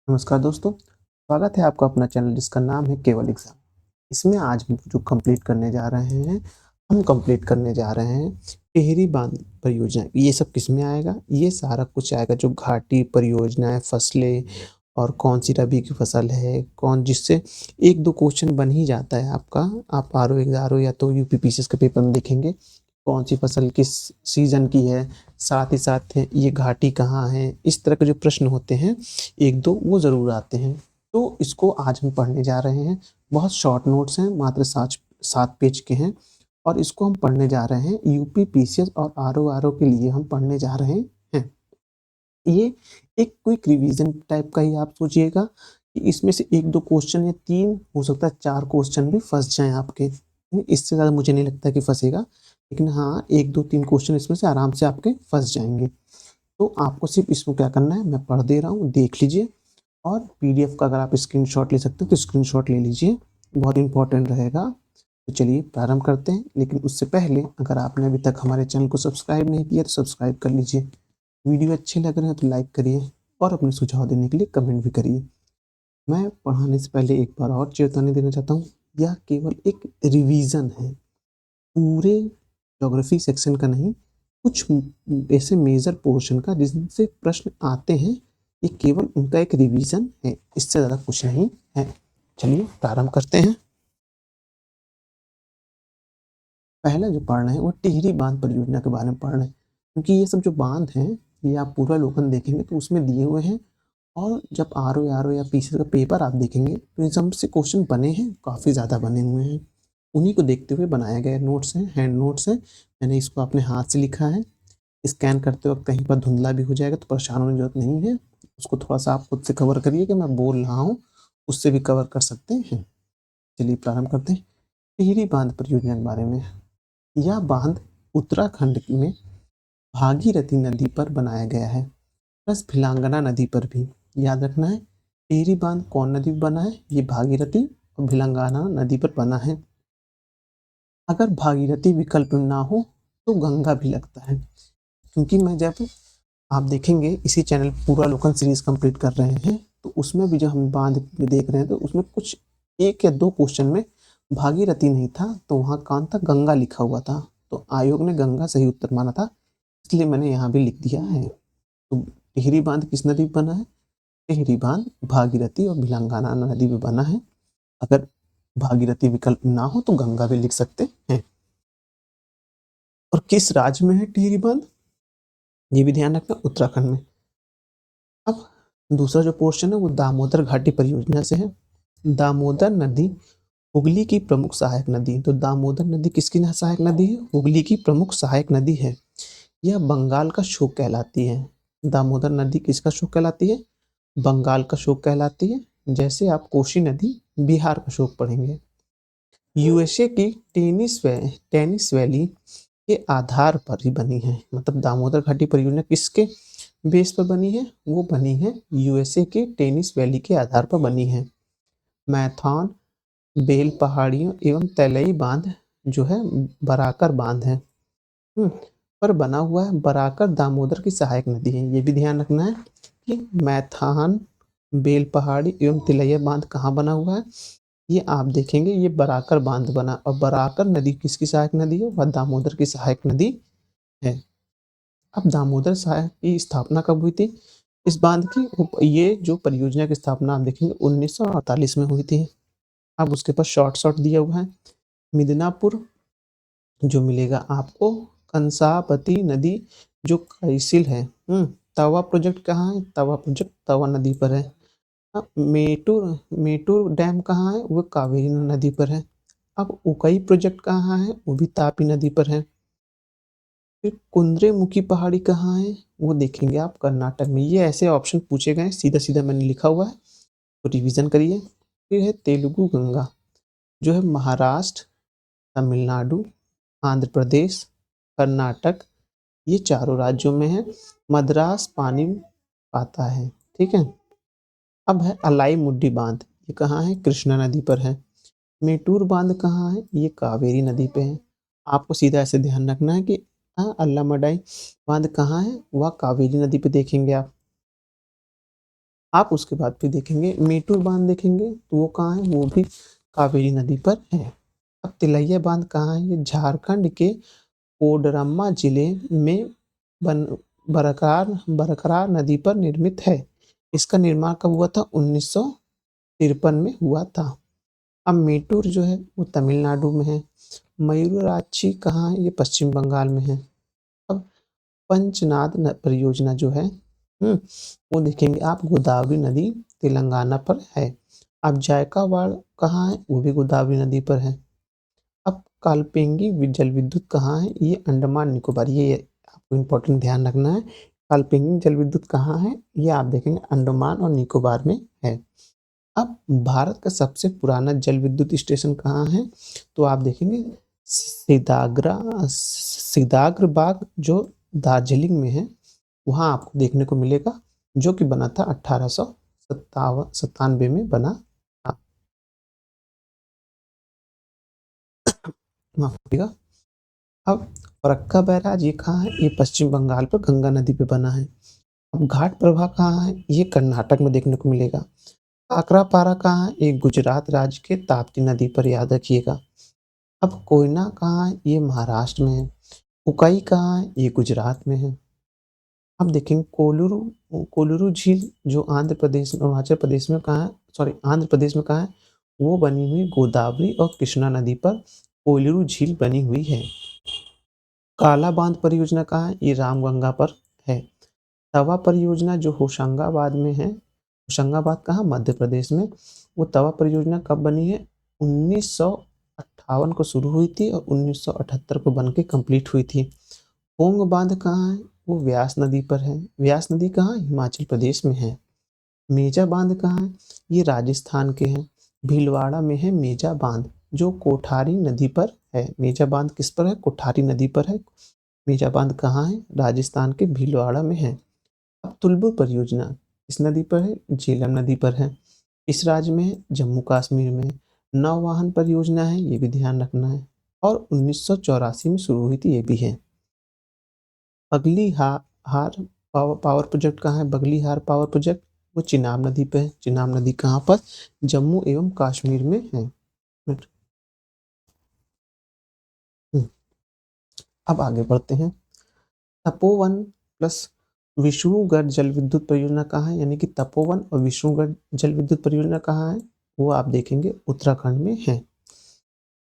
नमस्कार दोस्तों, स्वागत है आपका अपना चैनल जिसका नाम है केवल एग्ज़ाम। इसमें आज हम जो कंप्लीट करने जा रहे हैं, हम कंप्लीट करने जा रहे हैं टिहरी बांध परियोजना। ये सब किसमें आएगा? ये सारा कुछ आएगा जो घाटी परियोजनाएँ, फसलें और कौन-सी रबी की फसल है, कौन जिससे 1-2 क्वेश्चन बन ही जाता है आपका। आप आरओ या तो यूपीपीसीएस के पेपर में देखेंगे, कौन-सी फसल किस सीज़न की है, साथ ही साथ ये घाटी कहाँ है, इस तरह के जो प्रश्न होते हैं 1-2 वो ज़रूर आते हैं। तो इसको आज हम पढ़ने जा रहे हैं। बहुत शॉर्ट नोट्स हैं, मात्र 7 पेज के हैं और इसको हम पढ़ने जा रहे हैं यूपी, पीसीएस और आरओ के लिए हम पढ़ने जा रहे हैं। ये एक क्विक रिवीजन टाइप का ही आप सोचिएगा कि इसमें से 1-2 क्वेश्चन या 3 हो सकता है 4 क्वेश्चन भी फँस जाएँ आपके। इससे ज़्यादा मुझे नहीं लगता कि फँसेगा, लेकिन हाँ, 1, 2, 3 क्वेश्चन इसमें से आराम से आपके फँस जाएँगे। तो आपको सिर्फ़ इसमें क्या करना है, मैं पढ़ दे रहा हूँ, देख लीजिए और पीडीएफ का अगर आप स्क्रीनशॉट ले सकते हो तो स्क्रीनशॉट ले लीजिए, बहुत इम्पोर्टेंट रहेगा। तो चलिए प्रारंभ करते हैं, लेकिन उससे पहले अगर आपने अभी तक हमारे चैनल को सब्सक्राइब नहीं किया तो सब्सक्राइब कर लीजिए। वीडियो अच्छे लग रहे हैं तो लाइक करिए और अपने सुझाव देने के लिए कमेंट भी करिए। मैं पढ़ाने से पहले एक बार और चेतावनी देना चाहता हूँ, यह केवल एक रिवीजन है, पूरे ज्योग्राफी सेक्शन का नहीं, कुछ ऐसे मेजर पोर्शन का जिनसे प्रश्न आते हैं, ये केवल उनका एक रिवीजन है, इससे ज़्यादा कुछ नहीं है। चलिए प्रारंभ करते हैं। पहला जो पढ़ रहे हैं वो टिहरी बांध परियोजना के बारे में पढ़ रहे हैं, क्योंकि ये सब जो बांध हैं ये आप पूर्वावलोकन देखेंगे तो उसमें दिए हुए हैं और जब आरओ या पीसीएस का पेपर आप देखेंगे तो इन सब से क्वेश्चन बने हैं, काफ़ी ज़्यादा बने हुए हैं। उन्हीं को देखते हुए बनाया गया नोट्स हैं, हैंड नोट्स हैं। मैंने इसको अपने हाथ से लिखा है। स्कैन करते वक्त कहीं पर धुंधला भी हो जाएगा तो परेशान होने की ज़रूरत नहीं है। उसको थोड़ा-सा आप खुद से कवर करिए कि मैं बोल रहा हूँ, उससे भी कवर कर सकते हैं। चलिए प्रारंभ करते हैं। टिहरी बांध परियोजना के बारे में। यह बांध उत्तराखंड में भागीरथी नदी पर बनाया गया है, प्लस भिलांगना नदी पर भी। याद रखना है, टिहरी बांध कौन नदी पर बना है? ये भागीरथी और भिलांगना नदी पर बना है। अगर भागीरथी विकल्प ना हो तो गंगा भी लगता है, क्योंकि मैं जब आप देखेंगे इसी चैनल पूर्वालोकन सीरीज कंप्लीट कर रहे हैं तो उसमें भी जो हम बांध देख रहे हैं तो उसमें कुछ 1 या 2 क्वेश्चन में भागीरथी नहीं था तो वहाँ कौन था, गंगा लिखा हुआ था। तो आयोग ने गंगा सही उत्तर माना था, इसलिए मैंने यहाँ भी लिख दिया है। तो टिहरी बांध किस नदी पर बना है? टिहरी बांध भागीरथी और भिलांगना नदी पे बना है। अगर भागीरथी विकल्प ना हो तो गंगा भी लिख सकते हैं। और किस राज्य में है टिहरी बांध? ये भी ध्यान रखना, उत्तराखंड में। अब दूसरा जो पोर्शन है वो दामोदर घाटी परियोजना से है। दामोदर नदी हुगली की प्रमुख सहायक नदी। तो दामोदर नदी किसकी सहायक नदी है? हुगली की प्रमुख सहायक नदी है। यह बंगाल का शोक कहलाती है। दामोदर नदी किसका शोक कहलाती है? बंगाल का शोक कहलाती है। जैसे आप कोशी नदी बिहार का शोक पढ़ेंगे। यूएसए की टेनिस वैली के आधार पर ही बनी है। मतलब दामोदर घाटी परियोजना किसके बेस पर बनी है? वो बनी है यूएसए के टेनिस वैली के आधार पर बनी है। मैथॉन, बेल पहाड़ियों एवं तलई बांध जो है बराकर बांध है पर बना हुआ है। बराकर दामोदर की सहायक नदी है। ये भी ध्यान रखना है कि मैथान, बेल पहाड़ी एवं तिलैया बांध कहाँ बना हुआ है। ये आप देखेंगे ये बराकर बांध बना, और बराकर नदी किसकी सहायक नदी है? वह दामोदर की सहायक नदी है। अब दामोदर सहायक की स्थापना कब हुई थी? इस बांध की ये जो परियोजना की स्थापना आप देखेंगे 1948 में हुई थी। अब उसके पास शॉर्ट दिया हुआ है। मिदनापुर जो मिलेगा आपको, कंसापति नदी जो कैसिल है। तवा प्रोजेक्ट कहाँ है? तवा प्रोजेक्ट तवा नदी पर है। मेटूर मेटूर डैम कहाँ है? वो कावेरी नदी पर है। अब उकई प्रोजेक्ट कहाँ है? वो भी तापी नदी पर है। फिर कुंद्रेमुखी पहाड़ी कहाँ है? वो देखेंगे आप कर्नाटक में। ये ऐसे ऑप्शन पूछे गए, सीधा सीधा मैंने लिखा हुआ है, तो रिवीजन करिए। फिर है तेलुगु गंगा जो है महाराष्ट्र, तमिलनाडु, आंध्र प्रदेश, कर्नाटक, ये चारों राज्यों में है। मद्रास पानी पाता है, ठीक है। अब है अलाई मुड्डी बांध, ये कहाँ है? कृष्णा नदी पर है। मेटूर बांध कहाँ है? ये कावेरी नदी पे है। आपको सीधा ऐसे ध्यान रखना है कि अल्लामड़ाई बांध कहाँ है? वह कावेरी नदी पे देखेंगे आप। आप उसके बाद फिर देखेंगे मेटूर बांध देखेंगे, तो वो कहाँ है, वो भी कावेरी नदी पर है। अब तिलैया बांध कहाँ है, ये झारखंड के कोडरमा जिले में बन बरकरार बरकरार नदी पर निर्मित है। इसका निर्माण कब हुआ था, 1953 में हुआ था। अब मेटूर जो है वो तमिलनाडु में है। मयूराक्षी कहाँ है, ये पश्चिम बंगाल में है। अब पंचनाद परियोजना जो है वो देखेंगे आप, गोदावरी नदी तेलंगाना पर है। अब जायकावाड़ कहाँ है, वो भी गोदावरी नदी पर है। अब कालपेंगी जल विद्युत कहाँ है, ये अंडमान निकोबार, ये आपको इम्पोर्टेंट ध्यान रखना है। कालपेंगी जल विद्युत कहाँ है, ये आप देखेंगे अंडमान और निकोबार में है। अब भारत का सबसे पुराना जल विद्युत स्टेशन कहाँ है, तो आप देखेंगे सिदाग्र बाग जो दार्जिलिंग में है, वहाँ आपको देखने को मिलेगा, जो कि बना था 1897 में बना था। माफ करिएगा। अब फरक्का बैराज ये कहाँ है, ये पश्चिम बंगाल पर गंगा नदी पे बना है। अब घाट प्रभा कहाँ है, ये कर्नाटक में देखने को मिलेगा। काकरापारा कहाँ है, ये गुजरात राज्य के ताप्ती नदी पर, याद रखिएगा। अब कोयना कहाँ है, ये महाराष्ट्र में है। उकाई कहाँ है, ये गुजरात में है। अब देखेंगे कोलुरु कोलुरु झील जो आंध्र प्रदेश अरुणाचल प्रदेश में कहाँ है, सॉरी आंध्र प्रदेश में कहाँ है, वो बनी हुई गोदावरी और कृष्णा नदी पर कोलुरु झील बनी हुई है। काला बांध परियोजना कहाँ है, ये रामगंगा पर है। तवा परियोजना जो होशंगाबाद में है, होशंगाबाद कहाँ, मध्य प्रदेश में, वो तवा परियोजना कब बनी है, 1958 को शुरू हुई थी और 1978 को बन के कंप्लीट हुई थी। पोंग बांध कहाँ है, वो व्यास नदी पर है। व्यास नदी कहाँ, हिमाचल प्रदेश में है। मेजा बांध कहाँ है, ये राजस्थान के हैं। भीलवाड़ा में है मेजा बांध, जो कोठारी नदी पर है। मेजा बांध किस पर है, कोठारी नदी पर है। मेजा बांध कहाँ है, राजस्थान के भीलवाड़ा में है। अब तुलबुर परियोजना इस नदी पर है, झेलम नदी पर है। इस राज्य में है, जम्मू कश्मीर में है। नौवाहन परियोजना है, ये भी ध्यान रखना है, और 1984 में शुरू हुई थी, ये भी है। बगली हार पावर प्रोजेक्ट कहाँ है, बगली हार पावर प्रोजेक्ट वो चिनाब नदी पे है। चिनाब नदी कहाँ पर, जम्मू एवं कश्मीर में है। अब आगे बढ़ते हैं। तपोवन प्लस विष्णुगढ़ जल विद्युत परियोजना कहाँ है, यानी कि तपोवन और विष्णुगढ़ जल विद्युत परियोजना कहाँ है, वो आप देखेंगे उत्तराखंड में है।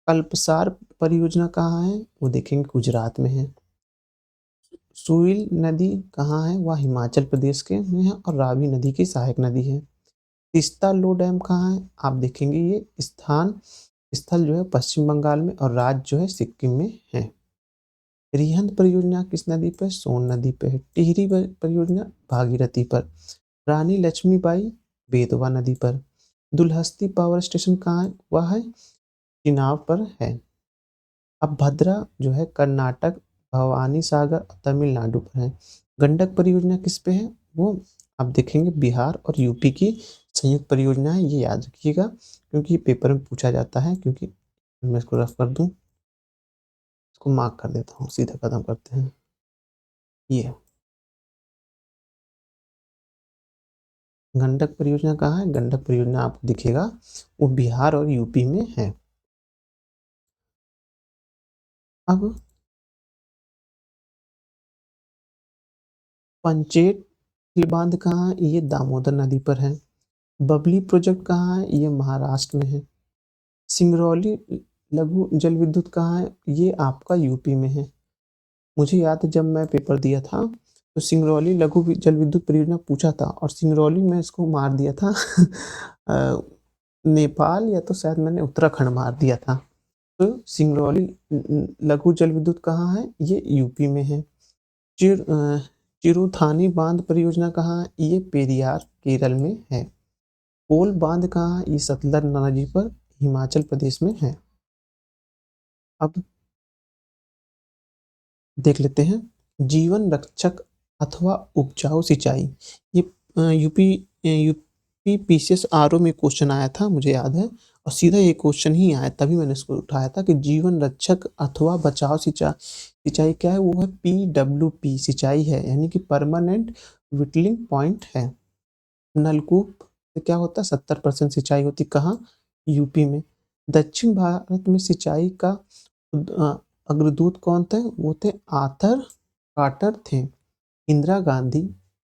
कल्पसार परियोजना कहाँ है, वो देखेंगे गुजरात में है। सुइल नदी कहाँ है, वह हिमाचल प्रदेश के में है और रावी नदी की सहायक नदी है। तीस्ता लो डैम कहाँ है, आप देखेंगे ये स्थल जो है पश्चिम बंगाल में और राज्य जो है सिक्किम में है। रिहंद परियोजना किस नदी पर, सोन नदी पर है। टिहरी परियोजना भागीरथी पर। रानी लक्ष्मीबाई बेतवा नदी पर। दुलहस्ती पावर स्टेशन कहाँ है, वह है चिनाब पर है। अब भद्रा जो है कर्नाटक, भवानी सागर तमिलनाडु पर है। गंडक परियोजना किस पे है, वो आप देखेंगे बिहार और यूपी की संयुक्त परियोजना है, ये याद रखिएगा क्योंकि पेपर में पूछा जाता है। क्योंकि मैं इसको रफ कर दूं, इसको मार्क कर देता हूँ, सीधा खत्म करते हैं। ये गंडक परियोजना कहाँ है, गंडक परियोजना आपको दिखेगा वो बिहार और यूपी में है। अब पंचेत बांध कहाँ है, ये दामोदर नदी पर है। बबली प्रोजेक्ट कहाँ है, ये महाराष्ट्र में है। सिंगरौली लघु जल विद्युत कहाँ है, ये आपका यूपी में है। मुझे याद है जब मैं पेपर दिया था तो सिंगरौली लघु जल विद्युत परियोजना पूछा था और सिंगरौली में इसको मार दिया था नेपाल या तो शायद मैंने उत्तराखंड मार दिया था। तो सिंगरौली लघु जल विद्युत कहाँ है, ये यूपी में है। चिरुथानी बांध परियोजना कहाँ है, ये पेरियार केरल में है। पोल बांध कहाँ है, ये सतलज नदी पर हिमाचल प्रदेश में है। अब देख लेते हैं जीवन रक्षक अथवा उपजाऊ सिंचाई। ये यूपी पीसीएस आरओ में क्वेश्चन आया था, मुझे याद है, और सीधा ये क्वेश्चन ही आया, तभी मैंने इसको उठाया था कि जीवन रक्षक अथवा बचाव सिंचाई सिंचाई क्या है, वो है PWP सिंचाई है, यानी कि परमानेंट विटलिंग पॉइंट है। नलकूप से क्या होता है 70% सिंचाई होती कहाँ? यूपी में। दक्षिण भारत में सिंचाई का अ, अग्रदूत कौन थे? वो थे आर्थर कार्टर थे। इंदिरा गांधी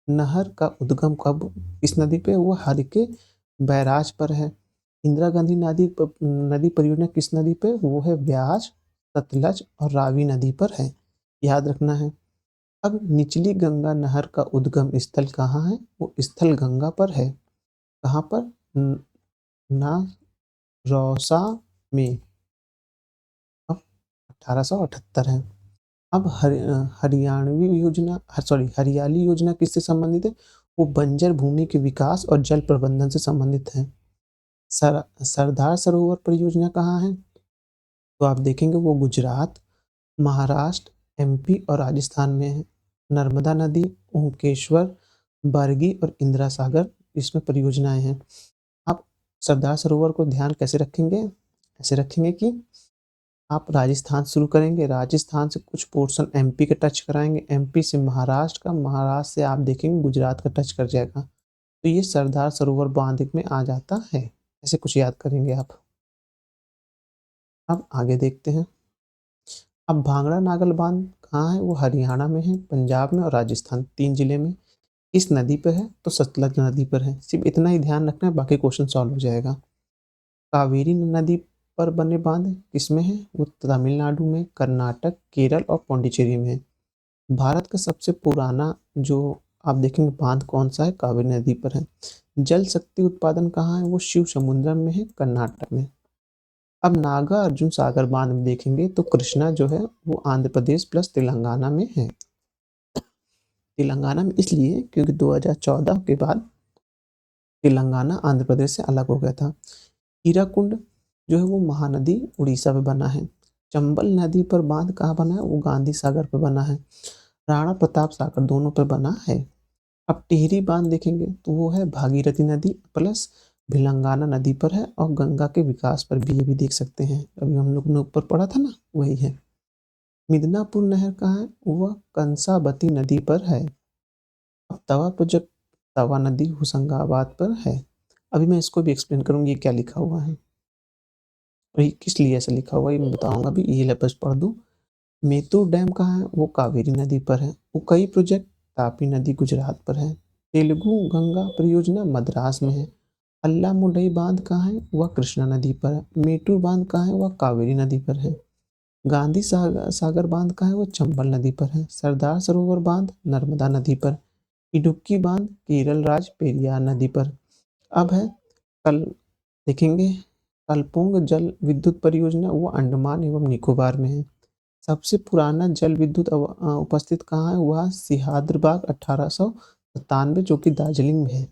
नहर का उद्गम कब किस नदी पे? वो हर बैराज पर है। इंदिरा गांधी नदी परियोजना किस नदी पे? वो है ब्यास, सतलज और रावी नदी पर है। याद रखना है। अब निचली गंगा नहर का उद्गम स्थल कहाँ है? वो स्थल गंगा पर है। कहाँ पर? नारौसा में। अब 1878 है। अब हरियाणवी योजना सॉरी हरियाली योजना किससे संबंधित है? वो बंजर भूमि के विकास और जल प्रबंधन से संबंधित है। सरदार सरोवर परियोजना कहाँ है? तो आप देखेंगे वो गुजरात, महाराष्ट्र, एमपी और राजस्थान में है। नर्मदा नदी, ओंकेश्वर, बरगी और इंदिरा सागर इसमें परियोजनाएं हैं। आप सरदार सरोवर को ध्यान कैसे रखेंगे? ऐसे रखेंगे कि आप राजस्थान शुरू करेंगे, राजस्थान से कुछ पोर्शन एमपी का टच कराएंगे, एमपी से महाराष्ट्र का, महाराष्ट्र से आप देखेंगे गुजरात का टच कर जाएगा। तो ये सरदार सरोवर बांध में आ जाता है। ऐसे कुछ याद करेंगे आप। अब आगे देखते हैं। अब भांगड़ा नागल बांध कहाँ है? वो हरियाणा में है, पंजाब में और राजस्थान 3 जिले में। इस नदी पर है तो सतलज नदी पर है। सिर्फ इतना ही ध्यान रखना है, बाकी क्वेश्चन सॉल्व हो जाएगा। कावेरी नदी पर बने बांध किसमें है? वो तमिलनाडु में, कर्नाटक, केरल और पौंडीचेरी में है। भारत का सबसे पुराना जो आप देखेंगे बांध कौन सा है? कावेरी नदी पर है। जल शक्ति उत्पादन कहाँ है? वो शिव समुद्रम में है, कर्नाटक में। अब नागा अर्जुन सागर बांध में देखेंगे तो कृष्णा जो है वो आंध्र प्रदेश प्लस तेलंगाना में है। तेलंगाना में इसलिए क्योंकि 2014 के बाद तेलंगाना आंध्र प्रदेश से अलग हो गया था। हीराकुंड जो है वो महानदी उड़ीसा में बना है। चंबल नदी पर बांध कहाँ बना है? वो गांधी सागर पर बना है। राणा प्रताप सागर दोनों पर बना है। अब टिहरी बांध देखेंगे तो वो है भागीरथी नदी प्लस भिलंगाना नदी पर है और गंगा के विकास पर भी। ये भी देख सकते हैं, अभी हम लोग ने ऊपर पढ़ा था ना, वही है। मिदनापुर नहर कहाँ है? वह कंसाबती नदी पर है। अब तवा प्रोजेक्ट तवा नदी होशंगाबाद पर है। अभी मैं इसको भी एक्सप्लेन करूंगी ये क्या लिखा हुआ है और ये किस लिए ऐसा लिखा हुआ है, ये मैं बताऊंगा। अभी ये लफ्ज पढ़ दूं। मेतूर डैम कहाँ है? वो कावेरी नदी पर है। उकई प्रोजेक्ट तापी नदी गुजरात पर है। तेलुगु गंगा परियोजना मद्रास में है। अल्लामुडई बांध कहाँ है? वह कृष्णा नदी पर है। मेटूर बांध कहाँ है? वह कावेरी नदी पर है। गांधी सागर बांध कहाँ है? वो चंबल नदी पर है। सरदार सरोवर बांध नर्मदा नदी पर। इडुक्की बांध केरल राज्य पेरियार नदी पर। अब है कल देखेंगे कलपोंग जल विद्युत परियोजना, वो अंडमान एवं निकोबार में है। सबसे पुराना जल विद्युत उपस्थित कहाँ है? वह सिहाद्रबाग 1897 जो कि दार्जिलिंग में है।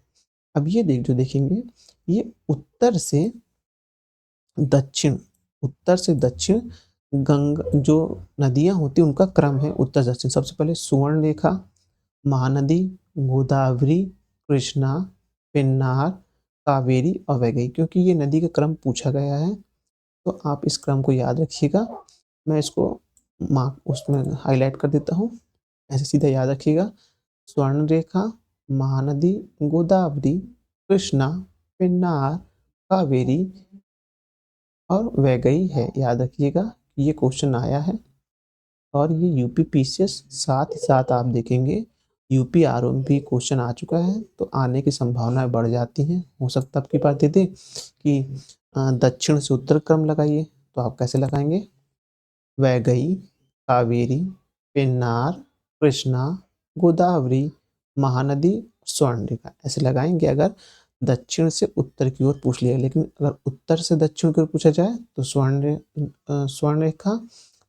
अब ये देखेंगे ये दक्षिण उत्तर से दक्षिण गंगा जो नदियां होती हैं उनका क्रम है उत्तर दक्षिण। सबसे पहले सुवर्ण रेखा, महानदी, गोदावरी, कृष्णा, पेन्नार, कावेरी और वैगई। क्योंकि ये नदी का क्रम पूछा गया है तो आप इस क्रम को याद रखिएगा। मैं इसको मार्क उसमें हाईलाइट कर देता हूँ, ऐसे सीधा याद रखिएगा। स्वर्ण रेखा, महानदी, गोदावरी, कृष्णा, पेन्नार, कावेरी और वैगई है। याद रखिएगा ये क्वेश्चन आया है और ये यूपी पीसीएस साथ ही साथ आप देखेंगे यूपी आरओ में भी क्वेश्चन आ चुका है तो आने की संभावनाएं बढ़ जाती हैं। हो सकता है आपकी बात दे दे कि दक्षिण से उत्तर क्रम लगाइए, तो आप कैसे लगाएंगे? वैगई, कावेरी, पेन्नार, कृष्णा, गोदावरी, महानदी, स्वर्णरेखा ऐसे लगाएंगे अगर दक्षिण से उत्तर की ओर पूछ लिया। लेकिन अगर उत्तर से दक्षिण की ओर पूछा जाए तो स्वर्णरेखा,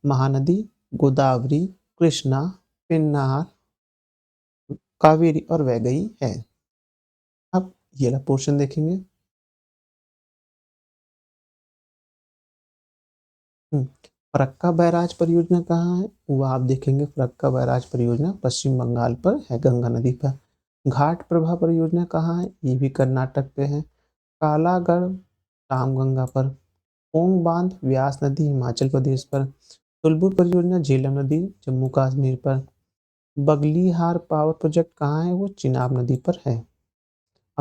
महानदी, गोदावरी, कृष्णा, पेन्नार, कावेरी और वैगई है। अब ये वाला पोर्शन देखेंगे। फरक्का बैराज परियोजना कहाँ है? वो आप देखेंगे फरक्का बैराज परियोजना पश्चिम बंगाल पर है, गंगा नदी पर। घाट प्रभा परियोजना कहाँ है? ये भी कर्नाटक पे है। कालागढ़ रामगंगा पर। पोंग बांध व्यास नदी हिमाचल प्रदेश पर। तुलबुर परियोजना झेलम नदी जम्मू कश्मीर पर। बगलीहार पावर प्रोजेक्ट कहाँ है? वो चिनाब नदी पर है।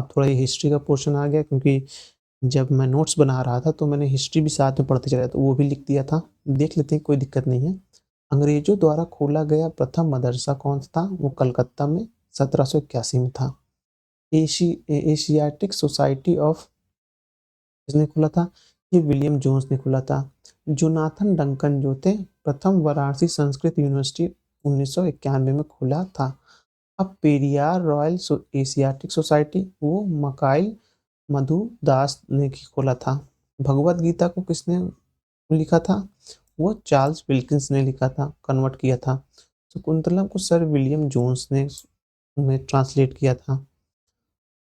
अब थोड़ा ये हिस्ट्री का पोर्शन आ गया, क्योंकि जब मैं नोट्स बना रहा था तो मैंने हिस्ट्री भी साथ में पढ़ते चला, तो वो भी लिख दिया था। देख लेते हैं, कोई दिक्कत नहीं है। अंग्रेजों द्वारा खोला गया प्रथम मदरसा कौन सा था? वो कलकत्ता में 1781 में था। एशियाटिक सोसाइटी ऑफ किसने खोला था? ये विलियम जोन्स ने खोला था। जोनाथन डंकन जो थे, प्रथम वाराणसी संस्कृत यूनिवर्सिटी 1991 में खोला था। अब पेरियार रॉयल एशियाटिक सोसाइटी, वो मकाइल मधु दास ने खोला था। भगवत गीता को किसने लिखा था? वो चार्ल्स विल्किंस ने लिखा था, कन्वर्ट किया था। शकुंतलम को सर विलियम जोन्स ने ट्रांसलेट किया था।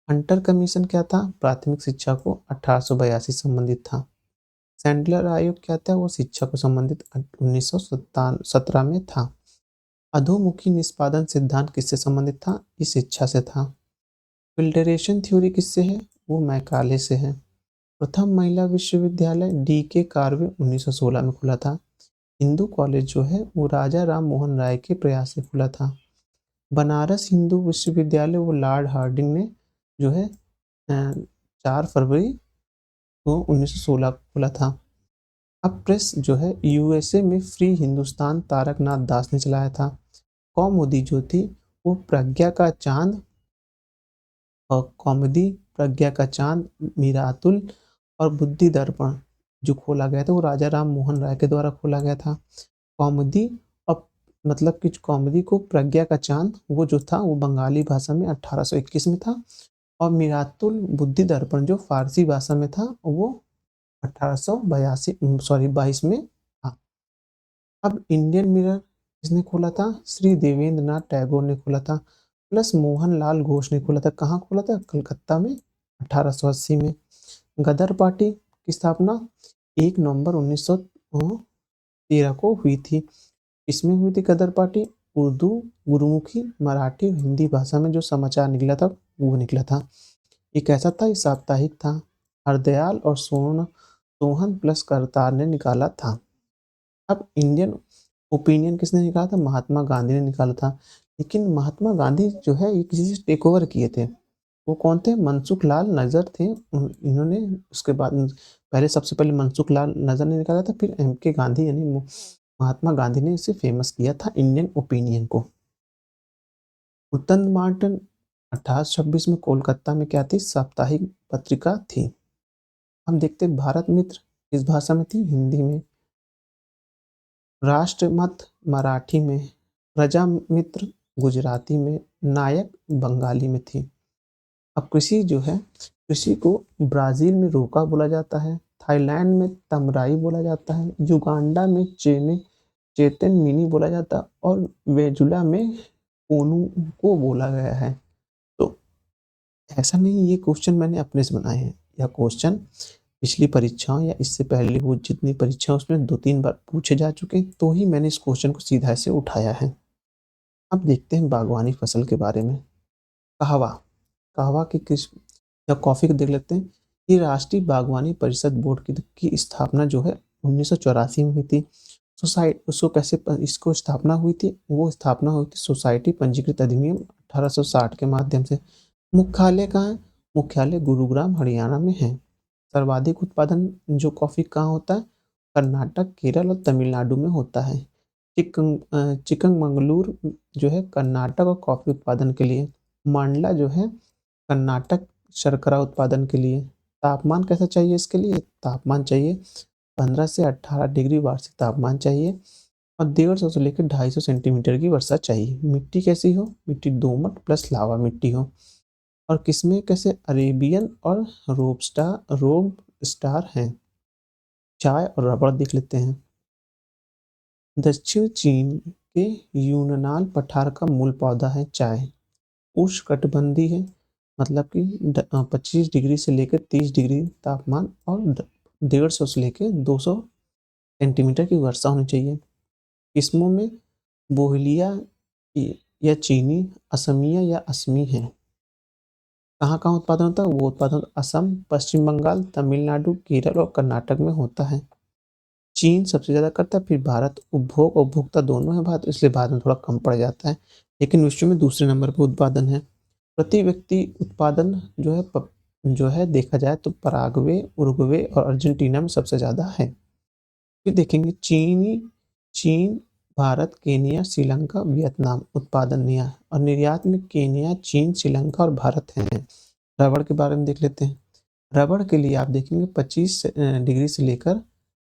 हंटर कमीशन क्या था? प्राथमिक शिक्षा को 1882 संबंधित था। सैंडलर आयोग क्या था? वो शिक्षा को संबंधित 1917 में था। अधोमुखी निष्पादन सिद्धांत किससे संबंधित था? इस शिक्षा से था। फिल्टरेशन थ्योरी किससे है? वो मैकाले से है। प्रथम महिला विश्वविद्यालय डी के कार्वे 1916 में खुला था। हिंदू कॉलेज जो है वो राजा राम मोहन राय के प्रयास से खुला था। बनारस हिंदू विश्वविद्यालय वो लॉर्ड हार्डिंग ने जो है 4 फरवरी को 1916 को खुला था। अब प्रेस जो है यूएसए में फ्री हिंदुस्तान तारकनाथ दास ने चलाया था। कौमुदी जो थी वो प्रज्ञा का चांद और कौमुदी, प्रज्ञा का चांद, मीरातुल और बुद्धि दर्पण जो खोला गया था वो राजा राम मोहन राय के द्वारा खोला गया था। कौमुदी और मतलब कि कौमुदी को प्रज्ञा का चांद वो जो था वो बंगाली भाषा में 1821 में था, और मीरातुल बुद्धि दर्पण जो फारसी भाषा में था वो 1882 में था। अब इंडियन मिरर किसने खोला था? श्री देवेंद्र नाथ टैगोर ने खोला था। प्लस मोहनलाल घोष ने खोला था। कहाँ खोला था? कलकत्ता में 1880 में। गदर पार्टी की स्थापना 1 नवंबर 1913 को हुई थी। इसमें हुई थी गदर पार्टी? उर्दू, गुरुमुखी, मराठी और हिंदी भाषा में जो समाचार निकला था वो निकला था। ये कैसा था? ये साप्ताहिक था। हरदयाल और सोहन प्लस करतार ने निकाला था। अब इंडियन ओपिनियन किसने निकाला था? महात्मा गांधी ने निकाला था। लेकिन महात्मा गांधी जो है ये किसी से टेक ओवर किए थे। वो कौन थे? मनसुख लाल नजर थे। इन्होंने उसके बाद पहले सबसे पहले मनसुख लाल नजर ने निकाला था, फिर एम के गांधी यानी महात्मा गांधी ने इसे फेमस किया था इंडियन ओपिनियन को। उत्तम मार्टन 1826 में कोलकाता में क्या थी? साप्ताहिक पत्रिका थी। हम देखते भारत मित्र किस भाषा में थी? हिंदी में। राष्ट्रमत मराठी में, प्रजामित्र गुजराती में, नायक बंगाली में थी। अब कृषि जो है, कृषि को ब्राजील में रोका बोला जाता है, थाईलैंड में तमराई बोला जाता है, युगांडा में चेतन मिनी बोला जाता है, और वेजुला में कोनू को बोला गया है। तो ऐसा नहीं ये क्वेश्चन मैंने अपने से बनाए हैं, यह क्वेश्चन पिछली परीक्षाओं या इससे पहले वो जितनी परीक्षा उसमें 2-3 बार पूछे जा चुके, तो ही मैंने इस क्वेश्चन को सीधा से उठाया है। अब देखते हैं बागवानी फसल के बारे में। कहवा, कहवा की किस्म या कॉफ़ी को देख लेते हैं। ये राष्ट्रीय बागवानी परिषद बोर्ड की स्थापना जो है 1984 में हुई थी। सोसाइटी उसको कैसे इसको स्थापना हुई थी? वो स्थापना हुई थी सोसाइटी पंजीकृत अधिनियम 1860 के माध्यम से। मुख्यालय कहाँ है? मुख्यालय गुरुग्राम हरियाणा में है। सर्वाधिक उत्पादन जो कॉफ़ी कहाँ होता है? कर्नाटक, केरल और तमिलनाडु में होता है। चिकमंगलूर जो है कर्नाटक और कॉफ़ी उत्पादन के लिए। मांडला जो है कर्नाटक शर्करा उत्पादन के लिए। तापमान कैसा चाहिए इसके लिए? तापमान चाहिए 15 से 18 डिग्री वार्षिक तापमान चाहिए, और 150 से लेकर 250 सेंटीमीटर की वर्षा चाहिए। मिट्टी कैसी हो? मिट्टी दोमट प्लस लावा मिट्टी हो। और किस्में कैसे? अरेबियन और रोब स्टार हैं। चाय और रबड़ देख लेते हैं। दक्षिण चीन के यूननान पठार का मूल पौधा है चाय। उष्णकटिबंधीय है, मतलब कि 25 डिग्री से लेकर 30 डिग्री तापमान और 150 से लेकर 200 सेंटीमीटर की वर्षा होनी चाहिए। किस्मों में बोहिलिया या चीनी, असमिया या असमी है। कहाँ कहाँ उत्पादन होता है? वो उत्पादन असम, पश्चिम बंगाल, तमिलनाडु, केरल और कर्नाटक में होता है। चीन सबसे ज़्यादा करता है, फिर भारत। उपभोग और उपभोक्ता दोनों है भारत, इसलिए भारत में थोड़ा कम पड़ जाता है, लेकिन विश्व में दूसरे नंबर पर उत्पादन है। प्रति व्यक्ति उत्पादन जो है देखा जाए तो पराग्वे, उरुग्वे और अर्जेंटीना में सबसे ज़्यादा है। फिर देखेंगे चीन, भारत, केन्या, श्रीलंका, वियतनाम उत्पादन और निर्यात में केन्या, चीन, श्रीलंका और भारत हैं। रबड़ के बारे में देख लेते हैं। रबड़ के लिए आप देखेंगे 25 डिग्री से लेकर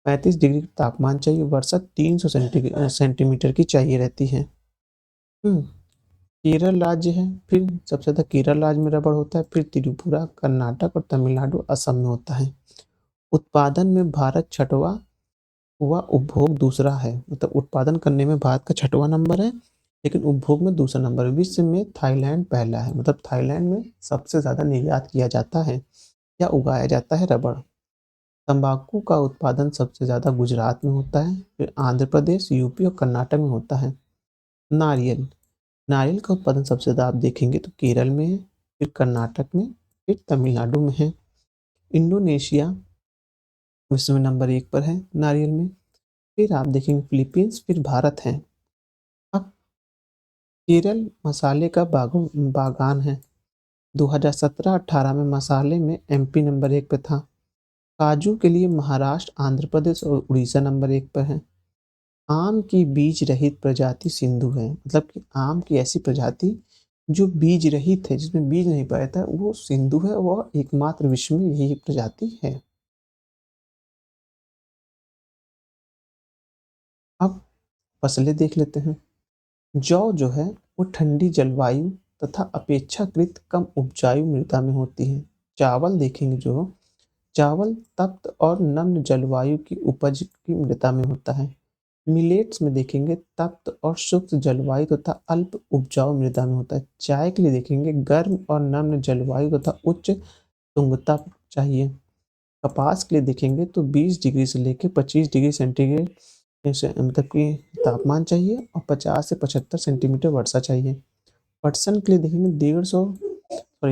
35 डिग्री तापमान चाहिए, वर्षा 300 सेंटीमीटर की चाहिए रहती है। केरल राज्य है, फिर सबसे ज़्यादा केरल राज्य में रबड़ होता है, फिर त्रिपुरा, कर्नाटक और तमिलनाडु, असम में होता है। उत्पादन में भारत छठवां हुआ, उपभोग दूसरा है। मतलब उत्पादन करने में भारत का छठवां नंबर है, लेकिन उपभोग में दूसरा नंबर है। विश्व में थाईलैंड पहला है, मतलब थाईलैंड में सबसे ज़्यादा निर्यात किया जाता है या उगाया जाता है रबड़। तंबाकू का उत्पादन सबसे ज़्यादा गुजरात में होता है, फिर आंध्र प्रदेश, यूपी और कर्नाटक में होता है। नारियल नारियल का उत्पादन सबसे ज़्यादा आप देखेंगे तो केरल में है, फिर कर्नाटक में, फिर तमिलनाडु में है। इंडोनेशिया विश्व में नंबर 1 पर है नारियल में, फिर आप देखेंगे फिलीपींस, फिर भारत है। अब केरल मसाले का बागान है। 2017-18 में मसाले में एमपी नंबर 1 पे था। काजू के लिए महाराष्ट्र, आंध्र प्रदेश और उड़ीसा नंबर 1 पर है। आम की बीज रहित प्रजाति सिंधु है, मतलब कि आम की ऐसी प्रजाति जो बीज रहित है, जिसमें बीज नहीं पाया था, वो सिंधु है, वह एकमात्र विश्व में यही प्रजाति है। अब फसलें देख लेते हैं। जौ जो है वो ठंडी जलवायु तथा अपेक्षाकृत कम उपजाऊ मृदा में होती है। चावल देखेंगे, जो चावल तप्त और नम्र जलवायु की उपज की मृदा में होता है। मिलेट्स में देखेंगे तप्त और शुष्क जलवायु तथा अल्प उपजाऊ मृदा में होता है। चाय के लिए देखेंगे गर्म और नम्र जलवायु तथा उच्च तुंगता चाहिए। कपास के लिए देखेंगे तो 20 डिग्री से लेकर 25 डिग्री सेंटीग्रेड मतलब कि तापमान चाहिए और 50 से 75 सेंटीमीटर वर्षा चाहिए। पटसन के लिए देखेंगे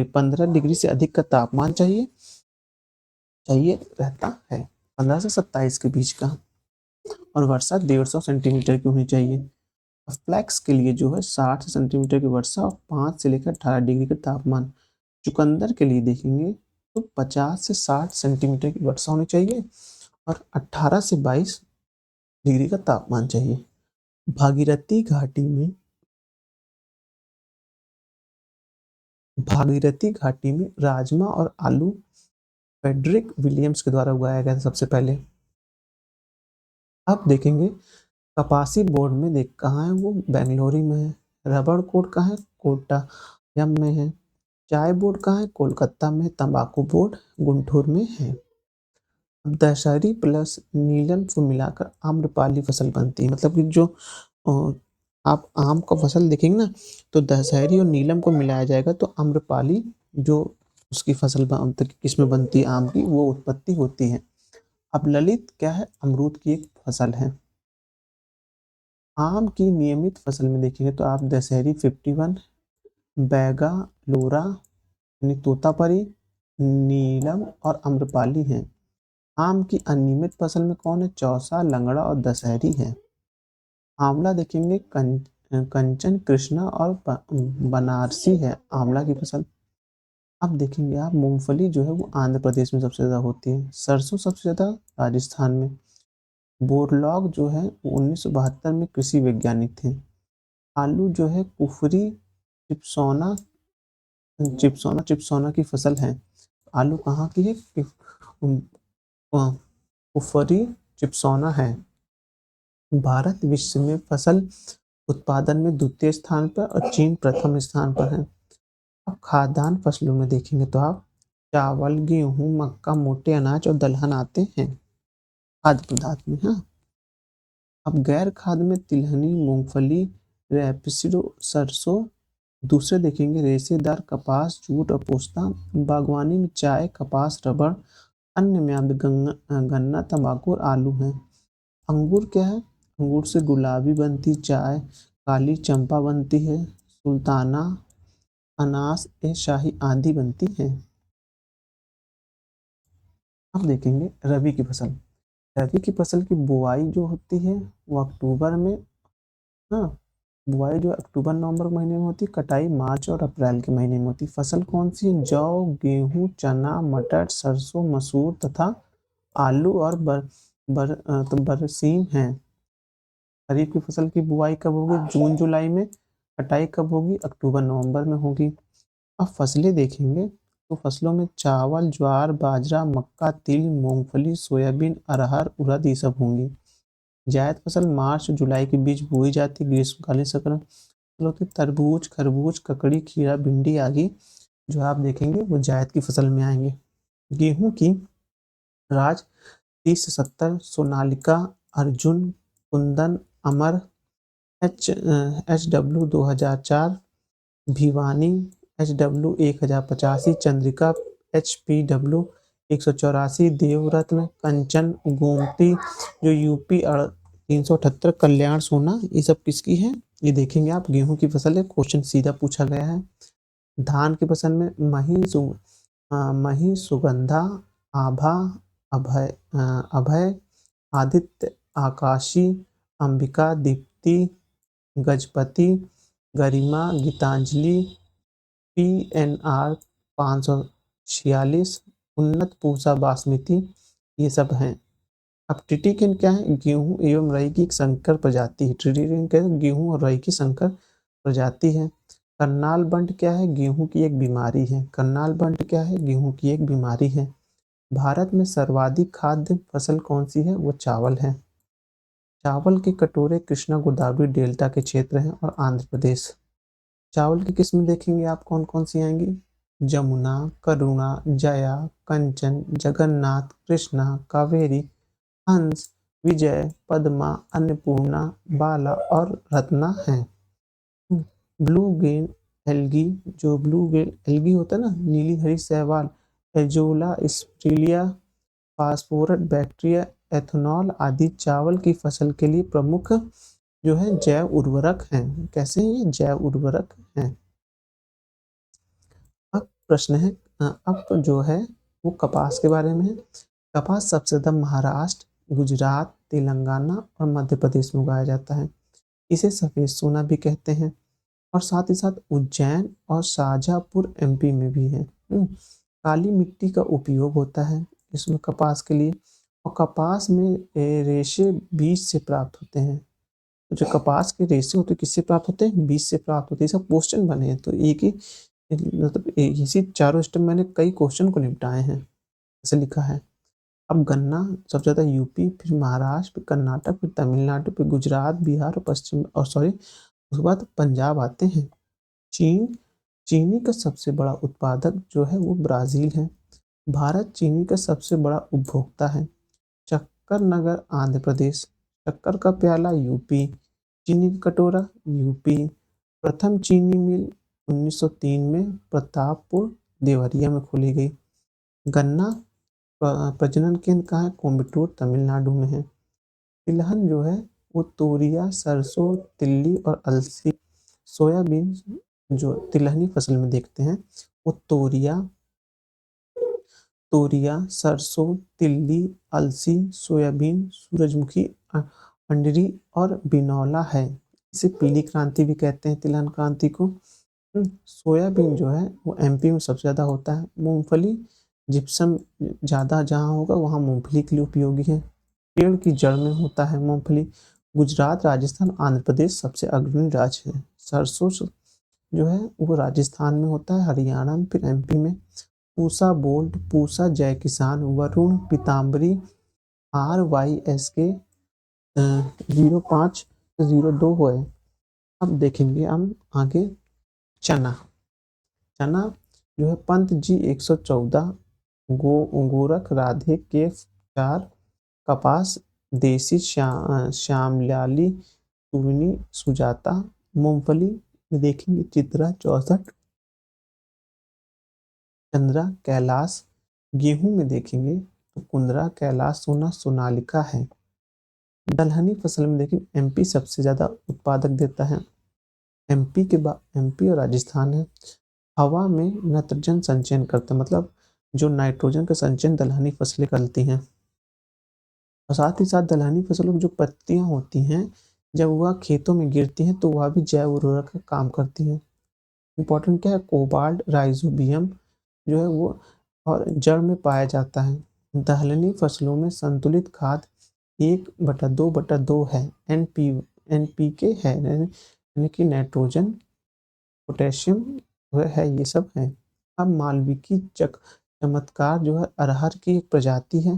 15 डिग्री से अधिक का तापमान चाहिए रहता है, 15 से 27 के बीच का, और वर्षा 150 सेंटीमीटर की होनी चाहिए। फ्लैक्स के लिए जो है 60 सेंटीमीटर की वर्षा और 5 से लेकर 18 डिग्री का तापमान। चुकंदर के लिए देखेंगे तो 50 से 60 सेंटीमीटर की वर्षा होनी चाहिए और 18 से 22 डिग्री का तापमान चाहिए। भागीरथी घाटी में राजमा और आलू फ्रेडरिक विलियम्स के द्वारा उगाया गया था सबसे पहले। अब देखेंगे कपासी बोर्ड में कहाँ है, वो बेंगलोरी में है। रबड़ कोड कहाँ है, कोट्टायम में है। चाय बोर्ड कहाँ है, कोलकाता में। तंबाकू बोर्ड गुंटूर में है। अब दशहरी प्लस नीलम को मिलाकर आम्रपाली फसल बनती है, मतलब कि जो अ, आप आम का फसल देखेंगे ना, तो दशहरी और नीलम को मिलाया जाएगा तो आम्रपाली जो उसकी फसल किसमें बनती है आम की, वो उत्पत्ति होती है। अब ललित क्या है, अमरूद की एक फसल है। आम की नियमित फसल में देखेंगे तो आप दशहरी 51, बैगा लोरा यानी तोतापरी, नीलम और अम्रपाली हैं। आम की अनियमित फसल में कौन है, चौसा, लंगड़ा और दशहरी है। आंवला देखेंगे कंचन, कृष्णा और बनारसी है आंवला की फसल। अब देखेंगे आप मूंगफली जो है वो आंध्र प्रदेश में सबसे ज़्यादा होती है। सरसों सबसे ज़्यादा राजस्थान में। बोरलॉग जो है वो 1972 में कृषि वैज्ञानिक थे। आलू जो है कुफरी चिप्सोना चिप्सोना की फसल है। आलू कहाँ की है, कुफरी चिप्सोना है। भारत विश्व में फसल उत्पादन में द्वितीय स्थान पर और चीन प्रथम स्थान पर है। अब खाद्यान्न फसलों में देखेंगे तो आप चावल, गेहूं, मक्का, मोटे अनाज और दलहन आते हैं खाद्य पदार्थ में। हाँ, अब गैर खाद्य में तिलहनी, मूंगफली, रेपसीड, सरसों। दूसरे देखेंगे रेशेदार कपास, जूट और पोस्ता। बागवानी में चाय, कपास, रबड़। अन्य में आप गन्ना, तंबाकू और आलू हैं। अंगूर क्या है, अंगूर से गुलाबी बनती चाय, काली चंपा बनती है, सुल्ताना, अनास ए शाही आदि बनती है। अब देखेंगे रबी की फसल। रबी की फसल की बुआई जो होती है वो अक्टूबर में, हाँ, बुआई जो अक्टूबर नवंबर के महीने में होती है, कटाई मार्च और अप्रैल के महीने में होती है। फसल कौन सी है? जौ, गेहूं, चना, मटर, सरसों, मसूर तथा आलू और बरसीम है। खरीफ की फसल की बुआई कब होगी? जून जुलाई में। कटाई कब होगी? अक्टूबर नवंबर में होगी। अब फसलें देखेंगे तो फसलों में चावल, ज्वार, बाजरा, मक्का, तिल, मूंगफली, सोयाबीन, अरहर, उड़द ये सब होंगी। जायद फसल मार्च जुलाई के बीच बोई जाती है। ग्रीष्मकालीन फसल होती है तरबूज, खरबूज, ककड़ी, खीरा, भिंडी आदि जो आप देखेंगे वो जायद की फसल में आएंगे। गेहूं की राज 30-70, सोनालिका, अर्जुन, कुंदन, अमर, HW 2004, Bhiwani HW 1085, Chandrika HPW 184, Devratna, कंचन, गोमती जो यूपी 378, कल्याण सोना ये सब किसकी है? ये देखेंगे आप। गेहूं की फसल है, क्वेश्चन सीधा पूछा गया है। धान की फसल में मही, सुगंधा, आभा, अभय, आदित्य, आकाशी, अंबिका, दीप्ति, गजपति, गरिमा, गीतांजलि, PNR 546, उन्नत पूसा, बासमती ये सब हैं। अब ट्रिटिकेन क्या है? गेहूं एवं राई की एक संकर प्रजाति है। ट्रिटिकेन क्या है? गेहूं और राई की संकर प्रजाति है। करनाल बंट क्या है? गेहूं की एक बीमारी है। करनाल बंट क्या है? गेहूं की एक बीमारी है। भारत में सर्वाधिक खाद्य फसल कौन सी है? वो चावल है। चावल के कटोरे कृष्णा गोदावरी डेल्टा के क्षेत्र हैं और आंध्र प्रदेश। चावल की किस्म देखेंगे आप कौन कौन सी आएंगी? जमुना, करुणा, जया, कंचन, जगन्नाथ, कृष्णा, कावेरी, हंस, विजय, पद्मा, अन्नपूर्णा, बाला और रत्ना है। ब्लू ग्रेन एल्गी जो ब्लू ग्रेन एल्गी होता है ना, नीली हरी शैवाल, एजोला, स्प्रिलिया, फास्फोरस बैक्टीरिया, एथेनॉल आदि चावल की फसल के लिए प्रमुख जो है जैव उर्वरक हैं। कैसे हैं ये जैव उर्वरक हैं? अब प्रश्न है अब तो जो है वो कपास के बारे में है। कपास सबसे ज्यादा महाराष्ट्र, गुजरात, तेलंगाना और मध्य प्रदेश में उगाया जाता है। इसे सफेद सोना भी कहते हैं और साथ ही साथ उज्जैन और शाहजहाँपुर MP में भी है। काली मिट्टी का उपयोग होता है इसमें कपास के लिए। और कपास में रेशे बीज से प्राप्त होते हैं। तो जो कपास के रेशे होते हैं किससे प्राप्त होते हैं? बीज से प्राप्त होते हैं। सब क्वेश्चन बने हैं तो एक ही मतलब इसी चारों स्टेप मैंने कई क्वेश्चन को निपटाए हैं। ऐसे लिखा है। अब गन्ना सबसे ज्यादा यूपी, फिर महाराष्ट्र, फिर कर्नाटक, फिर तमिलनाडु, फिर गुजरात, बिहार और पश्चिम और सॉरी उसके बाद पंजाब आते हैं। चीन चीनी का सबसे बड़ा उत्पादक जो है वो ब्राजील है। भारत चीनी का सबसे बड़ा उपभोक्ता है। शक्कर नगर आंध्र प्रदेश, शक्कर का प्याला यूपी, चीनी का कटोरा यूपी। प्रथम चीनी मिल 1903 में प्रतापपुर देवरिया में खोली गई। गन्ना प्रजनन केंद्र कहाँ है? कोयम्बटूर तमिलनाडु में है। तिलहन जो है वो तोरिया, सरसों, तिल्ली और अलसी, सोयाबीन जो तिलहनी फसल में देखते हैं वो तोरिया, सरसों, तिल्ली, अलसी, सोयाबीन, सूरजमुखी, अंडरी और बिनौला है। इसे पीली क्रांति भी कहते हैं तिलहन क्रांति को। सोयाबीन जो है वो MP में सबसे ज़्यादा होता है। मूंगफली जिप्सम ज़्यादा जहाँ होगा वहाँ मूंगफली के लिए उपयोगी है। पेड़ की जड़ में होता है मूंगफली। गुजरात, राजस्थान, आंध्र प्रदेश सबसे अग्रणी राज्य है। सरसों जो है वो राजस्थान में होता है, हरियाणा में, फिर MP में। पूसा बोल्ट, पूसा जय किसान, वरुण, पीताम्बरी, RYSK 0502 हुए। अब देखेंगे हम आगे चना। चना जो है पंत जी 114, गोरख राधे के 4, कपास देसी श्यामलाली, तुवनी, सुजाता। मूंगफली में देखेंगे चित्रा 64, चंद्रा, कैलाश। गेहूं में देखेंगे तो कुंदरा, कैलाश, सोना, सोनालिका है। दलहनी फसल में देखें MP सबसे ज्यादा उत्पादक देता है। MP और राजस्थान है। हवा में नाइट्रोजन संचयन करते हैं, मतलब जो नाइट्रोजन का संचयन दलहनी फसलें करती हैं। और साथ ही साथ दलहनी फसलों की जो पत्तियां होती हैं जब वह खेतों में गिरती हैं तो वह भी जैव उर्वरक का काम करती हैं। इम्पोर्टेंट क्या है, कोबाल्ट, राइजोबियम जो है वो और जड़ में पाया जाता है। दलहनी फसलों में संतुलित खाद 1/2/2 है। एनपीके है, यानी कि नाइट्रोजन, पोटेशियम वह है, ये सब है। अब मालविकी चमत्कार जो है अरहर की एक प्रजाति है।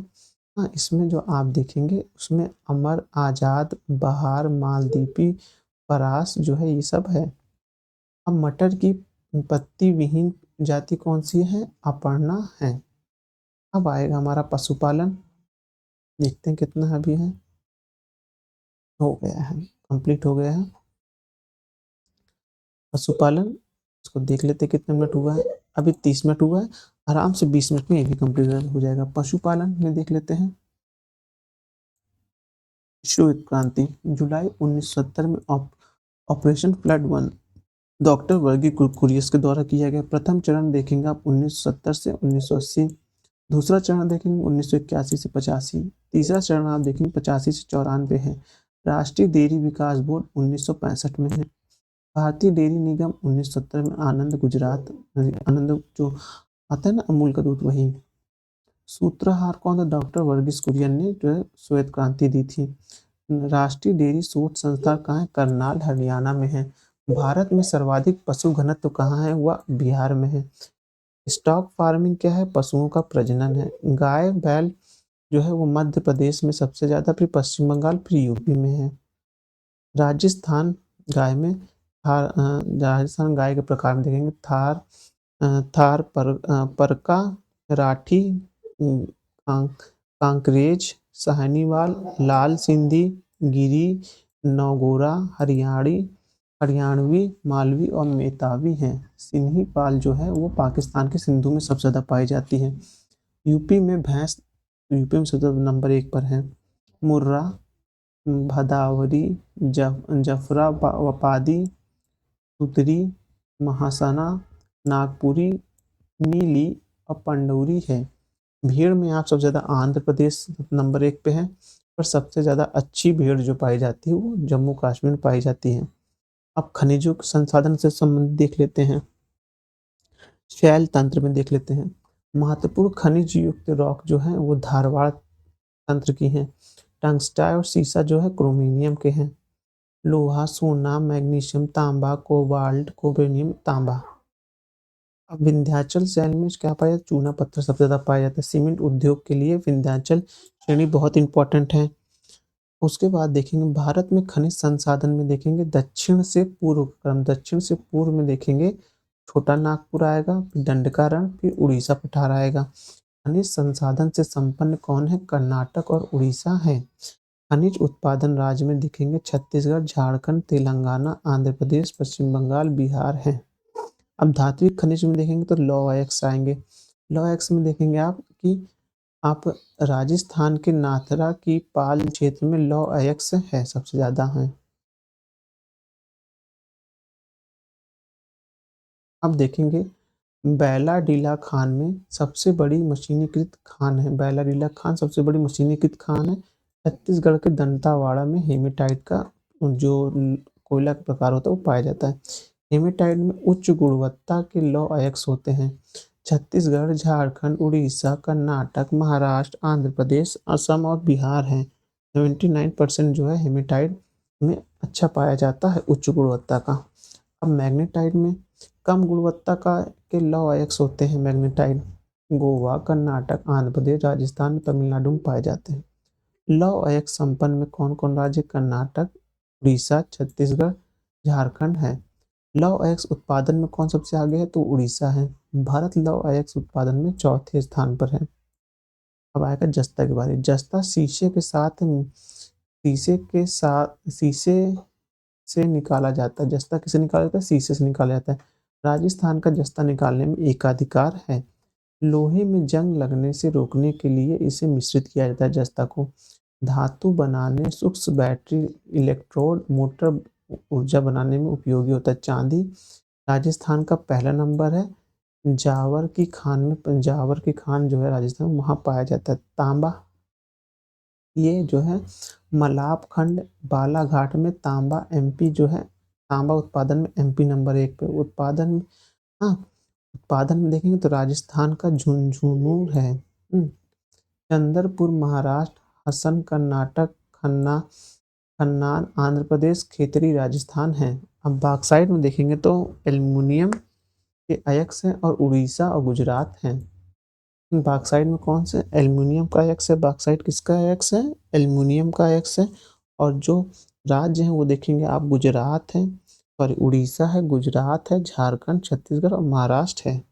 हाँ, इसमें जो आप देखेंगे उसमें अमर, आजाद, बहार, मालदीपी, परास जो है ये सब है। अब मटर की पत्ती विहीन जाति कौन सी है, अपर्णा है। अब आएगा हमारा पशुपालन, देखते हैं कितना अभी है, हो गया है, कंप्लीट हो गया है पशुपालन। इसको देख लेते हैं कितने मिनट हुआ है, अभी 30 मिनट हुआ है, आराम से 20 मिनट में ये भी कंप्लीट हो जाएगा। पशुपालन में देख लेते हैं, श्वेत क्रांति, जुलाई 1970 में ऑपरेशन फ्लड वन डॉक्टर वर्गी कुरियस के द्वारा किया गया। प्रथम चरण देखेंगे आप 1970 से 1980, दूसरा चरण देखेंगे 1981 से 85, तीसरा चरण आप देखेंगे 85 से 94 है। राष्ट्रीय डेयरी विकास बोर्ड 1965 में है। भारतीय डेयरी निगम 1970 में, आनंद गुजरात, आनंद जो आता है ना अमूल का दूध वही। सूत्रधार कौन था, डॉक्टर वर्गीस कुरियन ने जो है श्वेत क्रांति दी थी। राष्ट्रीय डेयरी शोध संस्थान कहाँ है, करनाल, हरियाणा में है। भारत में सर्वाधिक पशु घनत्व कहाँ है, वह बिहार में है। स्टॉक फार्मिंग क्या है, पशुओं का प्रजनन है। गाय बैल जो है वो मध्य प्रदेश में सबसे ज्यादा, फिर पश्चिम बंगाल, फिर यूपी में है। राजस्थान गाय में राजस्थान गाय के प्रकार में देखेंगे, थार परका, राठी, कांकरेज, साहिवाल, लाल सिंधी, गिरी, नौगोरा, हरियाणवी, मालवी और मेहतावी हैं। सिंधी पाल जो है वो पाकिस्तान के सिंधु में सबसे ज्यादा पाई जाती है। यूपी में भैंस, यूपी में सबसे ज्यादा नंबर 1 पर है। मुर्रा, भदावरी, जफराबादी, उत्तरी, महासना, नागपुरी, नीली और पंडौरी है। भेड़ में आप सबसे ज़्यादा आंध्र प्रदेश नंबर 1 पे है, पर सबसे ज़्यादा अच्छी भेड़ जो पाई जाती है वो जम्मू कश्मीर में पाई जाती है। अब खनिजों के संसाधन से संबंधित देख लेते हैं, शैल तंत्र में देख लेते हैं। महत्वपूर्ण खनिज युक्त रॉक जो है वो धारवाड़ तंत्र की हैं। टंगस्टाई और सीसा जो है क्रोमिनियम के हैं। लोहा, सोना, मैग्नीशियम, तांबा, कोबाल्ट, कोबेनियम, तांबा। अब विंध्याचल शैल में क्या पाया, चूना पत्थर सबसे ज्यादा पाया जाता है। सीमेंट उद्योग के लिए विंध्याचल श्रेणी बहुत इंपॉर्टेंट है। उसके बाद देखेंगे भारत में खनिज संसाधन में देखेंगे दक्षिण से पूर्व क्रम, दक्षिण से पूर्व में देखेंगे छोटा नागपुर आएगा, फिर दंडकारण्य, फिर उड़ीसा पठार आएगा। खनिज संसाधन से संपन्न कौन है, कर्नाटक और उड़ीसा है। खनिज उत्पादन राज्य में दिखेंगे छत्तीसगढ़, झारखंड, तेलंगाना, आंध्र प्रदेश, पश्चिम बंगाल, बिहार है। अब धात्विक खनिज में देखेंगे तो लौह अयस्क आएंगे। लौह अयस्क में देखेंगे आप राजस्थान के नाथरा की पाल क्षेत्र में लौह अयस्क है, सबसे ज्यादा है। अब देखेंगे बैलाडीला खान में सबसे बड़ी मशीनीकृत खान है, बैलाडीला खान सबसे बड़ी मशीनीकृत खान है। छत्तीसगढ़ के दंतावाड़ा में हेमेटाइट का जो कोयला का प्रकार होता है वो पाया जाता है। हेमेटाइट में उच्च गुणवत्ता के लौह अयस्क होते हैं। छत्तीसगढ़, झारखंड, उड़ीसा, कर्नाटक, महाराष्ट्र, आंध्र प्रदेश, असम और बिहार हैं। 79% जो है हेमेटाइट में अच्छा पाया जाता है, उच्च गुणवत्ता का। अब मैग्नेटाइट में कम गुणवत्ता का के लौह अयस्क होते हैं। मैग्नेटाइट गोवा, कर्नाटक, आंध्र प्रदेश, राजस्थान, तमिलनाडु में पाए जाते हैं। लौह अयस्क संपन्न में कौन कौन राज्य, कर्नाटक, उड़ीसा, छत्तीसगढ़, झारखंड है। लौह अयस्क उत्पादन में कौन सबसे आगे है, तो उड़ीसा है। भारत लौह अयस्क उत्पादन में चौथे स्थान पर है। अब आएगा जस्ता के बारे में। जस्ता शीशे से निकाला जाता है। जस्ता किसे निकाला जाता है, शीशे से निकाला जाता है। राजस्थान का जस्ता निकालने में एकाधिकार है। लोहे में जंग लगने से रोकने के लिए इसे मिश्रित किया जाता है जस्ता को। धातु बनाने, सूक्ष्म बैटरी, इलेक्ट्रोड, मोटर ऊर्जा बनाने में उपयोगी होता है चांदी। राजस्थान का पहला नंबर है। जावर की खान जो है राजस्थान में वहाँ पाया जाता है। तांबा ये जो है मलापखंड बालाघाट में तांबा एमपी जो है, तांबा उत्पादन में एमपी नंबर 1 पे। हाँ, उत्पादन में देखेंगे तो राजस्थान का झुंझुनू है। चंद्रपुर महाराष्ट्र, हसन कर्नाटक, खन्नान आंध्र प्रदेश, खेतरी राजस्थान है। अब बॉक्साइट में देखेंगे तो एल्युमिनियम के अयस्क हैं और उड़ीसा और गुजरात हैं। बॉक्साइट में कौन से? एल्युमिनियम का अयस्क है। बॉक्साइट किसका अयस्क है? एल्युमिनियम का अयस्क है। और जो राज्य हैं वो देखेंगे आप, गुजरात है, सॉरी उड़ीसा है, गुजरात है, झारखंड, छत्तीसगढ़ और महाराष्ट्र है।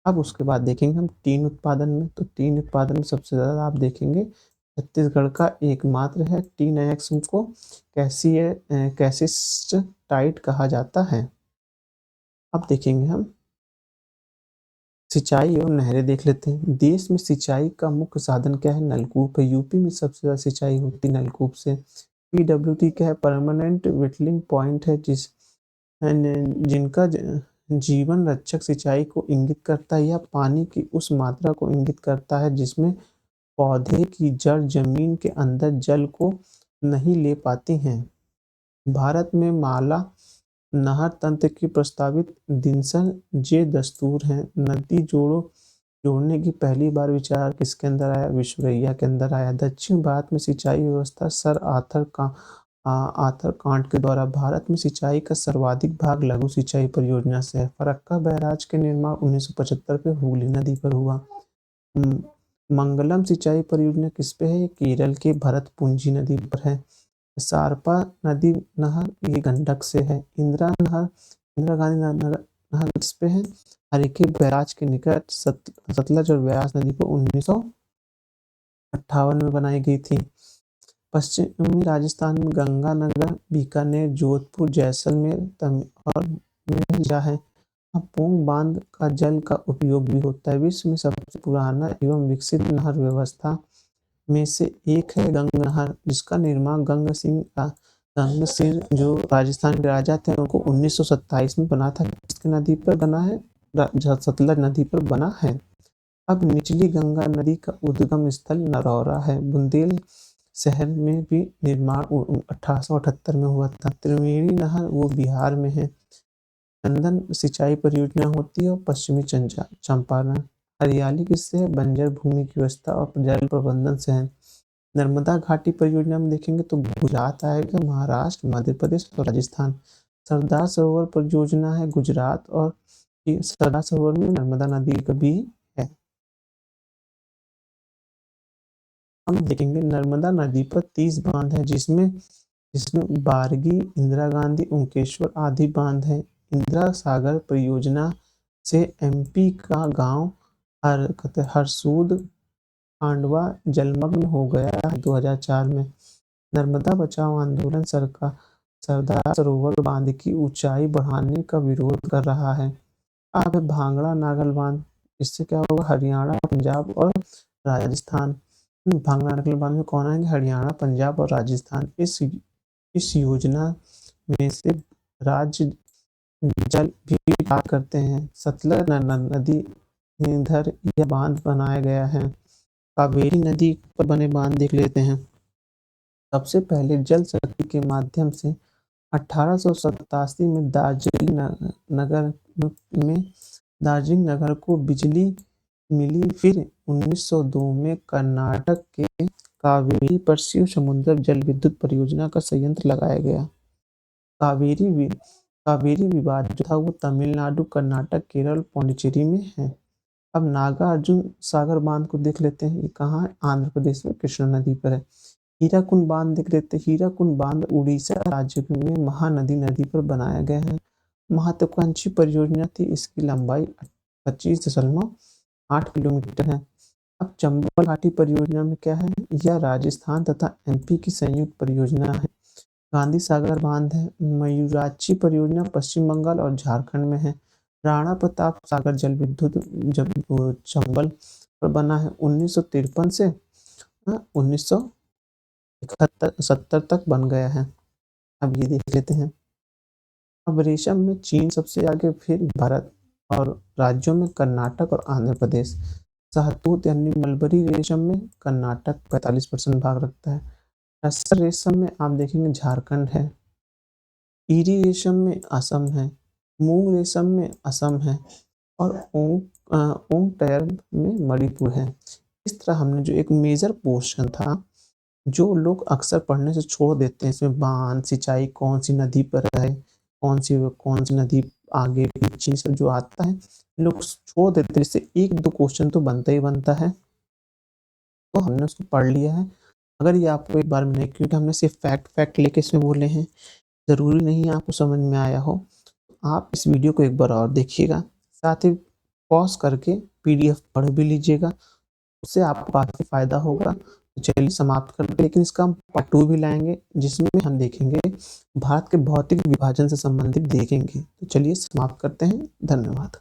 अब उसके बाद देखेंगे हम टीन उत्पादन में, तो टीन उत्पादन में सबसे ज़्यादा आप देखेंगे छत्तीसगढ़ का एकमात्र है टीन अयस्क को कैसिस टाइट कहा जाता है। अब देखेंगे हम सिंचाई एवं नहरें देख लेते हैं। देश में सिंचाई का मुख्य साधन क्या है? नलकूप है। यूपी में सबसे ज़्यादा सिंचाई होती है नलकूप से। पीडब्ल्यूडी क्या है? परमानेंट वेटलिंग पॉइंट है, जिनका जीवन रक्षक सिंचाई को इंगित करता है या पानी की उस मात्रा को इंगित करता है जिसमें पौधे की जड़ जमीन के अंदर जल को नहीं ले पाती हैं। भारत में माला नहर तंत्र की प्रस्तावित दिनसन जे दस्तूर हैं। नदी जोड़ने की पहली बार विचार किसके अंदर आया? विश्वरैया के अंदर आया। दक्षिण भारत में सिंचाई व्यवस्था सर आर्थर कांट के द्वारा। भारत में सिंचाई का सर्वाधिक भाग लघु सिंचाई परियोजना से है। फरक्का बैराज के निर्माण 1975 पे हुगली नदी पर हुआ। मंगलम सिंचाई परियोजना किस पे है? केरल के भरतपुंजी नदी पर है। सारपा नदी नहर ये गंडक से है। इंदिरा गांधी नहर किस पे है? हरिके बैराज के निकट सतलज और व्यास नदी पर 1958 में बनाई गई थी। पश्चिमी राजस्थान में गंगानगर, बीकानेर, जोधपुर, जैसलमेर और मेरजा है। पोंग बांध का जल का उपयोग भी होता है। विश्व में सबसे पुराना एवं विकसित नहर व्यवस्था में से एक है गंगा नहर, जिसका निर्माण गंगा सिंह जो राजस्थान के राजा थे उनको 1927 में बना था। किसकी नदी पर बना है? सतलज नदी पर बना है। अब निचली गंगा नदी का उद्गम स्थल नरौरा है। बुंदेल शहर में भी निर्माण 1878 में हुआ था। त्रिवेणी नहर वो बिहार में है। चंदन सिंचाई परियोजना होती है और पश्चिमी चंपारण। हरियाली किससे है? बंजर भूमि की व्यवस्था और जल प्रबंधन से है। नर्मदा घाटी परियोजना में देखेंगे तो गुजरात आएगा, महाराष्ट्र, मध्य प्रदेश और राजस्थान। सरदार सरोवर परियोजना है गुजरात, और सरदार सरोवर में नर्मदा नदी का भी है। हम देखेंगे नर्मदा नदी पर 30 बांध है, जिसमें बारगी, इंदिरा गांधी, ओंकेश्वर आदि बांध है। इंदिरा सागर परियोजना से एमपी का गांव हरसूद खांडवा जलमग्न हो गया 2004 में। नर्मदा बचाओ आंदोलन सरदार सरोवर बांध की ऊंचाई बढ़ाने का विरोध कर रहा है। अब भांगड़ा नागल बांध, इससे क्या होगा? हरियाणा, पंजाब और राजस्थान। भांगड़ा नागल बांध में कौन आएंगे? हरियाणा, पंजाब और राजस्थान। इस योजना में से राज्य जल भी प्राप्त करते हैं। सतलज नदी इधर यह बांध बनाया गया है। कावेरी नदी पर बने बांध देख लेते हैं। सबसे पहले जल शक्ति के माध्यम से 1887 में दार्जिलिंग नगर को बिजली मिली। फिर 1902 में कर्नाटक के कावेरी पर शिव समुद्र जल विद्युत परियोजना का संयंत्र लगाया गया। कावेरी विवाद जो था वो तमिलनाडु, कर्नाटक, केरल, पौंडीचेरी में है। अब नागार्जुन सागर बांध को देख लेते हैं। ये कहाँ है? आंध्र प्रदेश में कृष्णा नदी पर है। हीराकुंड बांध देख लेते हैं। हीराकुंड बांध उड़ीसा राज्य में महानदी नदी पर बनाया गया है। महत्वाकांक्षी परियोजना थी। इसकी लंबाई 25.8 किलोमीटर है। अब चंबल घाटी परियोजना में क्या है? यह राजस्थान तथा एमपी की संयुक्त परियोजना है। गांधी सागर बांध है। मयूराक्षी परियोजना पश्चिम बंगाल और झारखंड में है। राणा प्रताप सागर जल विद्युत जब चंबल पर बना है 1953 से 1971 तक बन गया है। अब ये देख लेते हैं। अब रेशम में चीन सबसे आगे, फिर भारत और राज्यों में कर्नाटक और आंध्र प्रदेश। शहतूत यानी मलबरी रेशम में कर्नाटक 45% भाग रखता है। टसर रेशम में आप देखेंगे झारखंड है। ईरी रेशम में असम है। मूंग रेशम में असम है और ओंग टैर में मणिपुर है। इस तरह हमने जो एक मेजर पोर्शन था, जो लोग अक्सर पढ़ने से छोड़ देते हैं, इसमें बांध, सिंचाई कौन सी नदी पर है, कौन सी नदी आगे पीछे सब जो आता है, लोग छोड़ देते हैं। इससे 1-2 क्वेश्चन तो बनता ही बनता है, तो हमने उसको पढ़ लिया है। अगर ये आपको एक बार में नहीं, क्योंकि हमने सिर्फ फैक्ट लेके इसमें बोले हैं, ज़रूरी नहीं है आपको समझ में आया हो। आप इस वीडियो को एक बार और देखिएगा, साथ ही पॉज़ करके पीडीएफ पढ़ भी लीजिएगा, उससे आपको काफ़ी फ़ायदा होगा। तो चलिए समाप्त करते हैं, लेकिन इसका हम पार्ट 2 भी लाएँगे, जिसमें हम देखेंगे भारत के भौतिक विभाजन से संबंधित देखेंगे। तो चलिए समाप्त करते हैं। धन्यवाद।